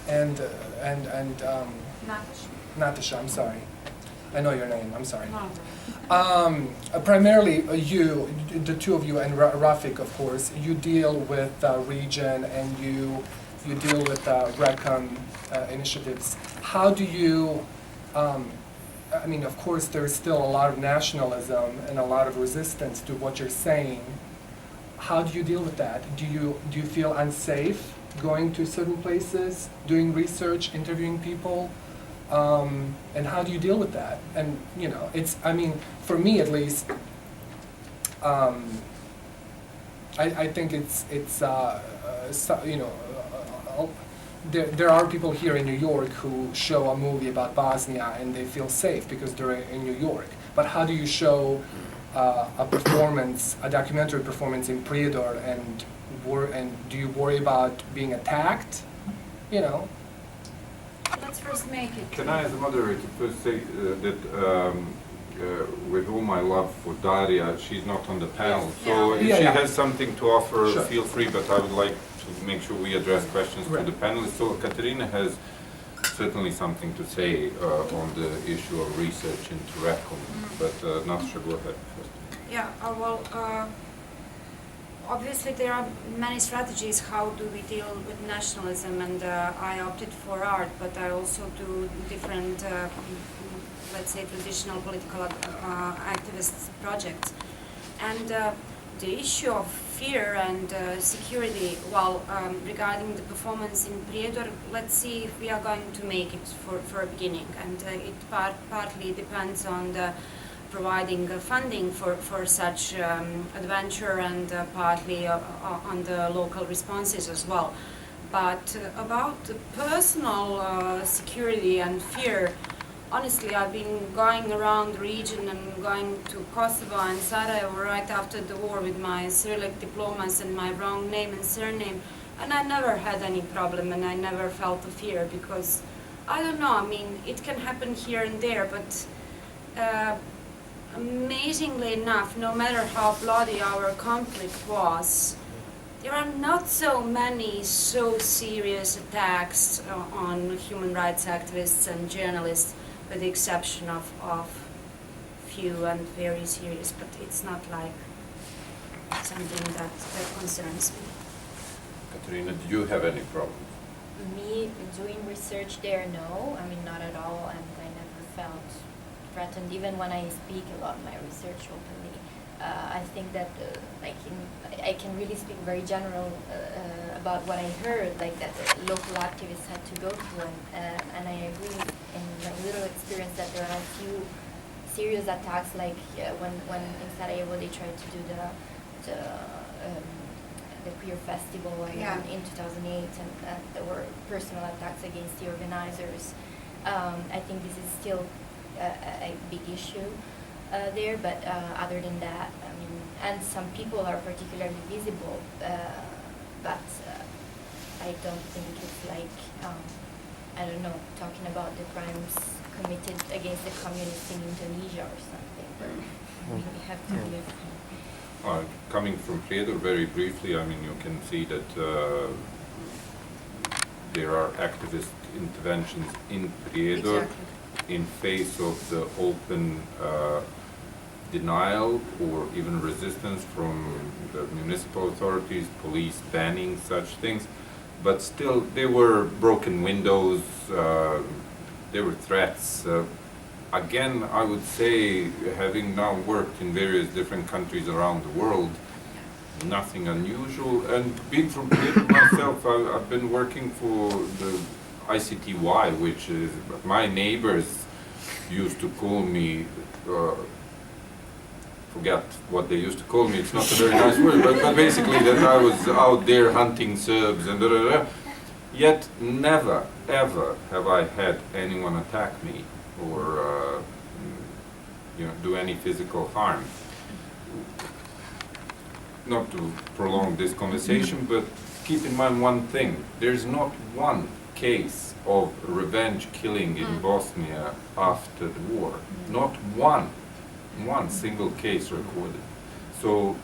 and Natasha, I'm sorry. I know your name, I'm sorry. Primarily you, the two of you, and Rafik, of course, you deal with region and you deal with RECOM initiatives. How do you, I mean, of course, there's still a lot of nationalism and a lot of resistance to what you're saying. How do you deal with that? Do you feel unsafe going to certain places, doing research, interviewing people? And how do you deal with that? And you know, it's, I mean, for me at least, I think it's you know, there are people here in New York who show a movie about Bosnia and they feel safe because they're in New York. But how do you show a performance, a documentary performance in Prijedor, and do you worry about being attacked? You know. Let's first make it. Can I, as a moderator, first say that with all my love for Daria, she's not on the panel. So if she has something to offer, feel free, but I would like to make sure we address questions to the panelists. So Katerina has certainly something to say on the issue of research into RECOM, but Natasha, go ahead first. Yeah, well, obviously there are many strategies how do we deal with nationalism, and I opted for art, but I also do different, let's say, traditional political activist projects. And the issue of fear and security, well, regarding the performance in Prijedor, let's see if we are going to make it for a beginning, and it partly depends on the providing funding for such adventure, and partly on the local responses as well. But about the personal security and fear, honestly, I've been going around the region and going to Kosovo and Sarajevo right after the war with my Cyrillic diplomas and my wrong name and surname, and I never had any problem, and I never felt the fear, because, I don't know, I mean, it can happen here and there, but amazingly enough, no matter how bloody our conflict was, there are not so many so serious attacks on human rights activists and journalists, with the exception of few and very serious, but it's not like something that concerns me. Katerina, do you have any problem? Me doing research there, no, I mean, not at all, and I never felt threatened, even when I speak about my research openly. I think that I can really speak very general about what I heard, like that local activists had to go through, and I agree in my little experience that there are a few serious attacks, like when in Sarajevo they tried to do the queer festival in 2008, and there were personal attacks against the organizers. I think this is still a big issue there, but other than that, I mean, and some people are particularly visible, but I don't think it's like, I don't know, talking about the crimes committed against the communists in Indonesia or something, but we have to live. Coming from Prijedor, very briefly, I mean, you can see that there are activist interventions in Prijedor. Exactly. In face of the open denial or even resistance from the municipal authorities, police banning such things, but still there were broken windows, there were threats. Again, I would say, having now worked in various different countries around the world, nothing unusual. And being from Prijedor myself, I've been working for the ICTY, which is, my neighbors used to call me, forget what they used to call me, it's not a very nice word, but basically that I was out there hunting Serbs and Yet never, ever have I had anyone attack me or do any physical harm. Not to prolong this conversation, but keep in mind one thing, there's not one case of revenge killing in Bosnia after the war. Not one single case recorded. So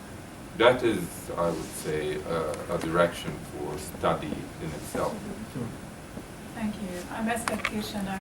that is, I would say, a direction for study in itself. you. I'm esthetician.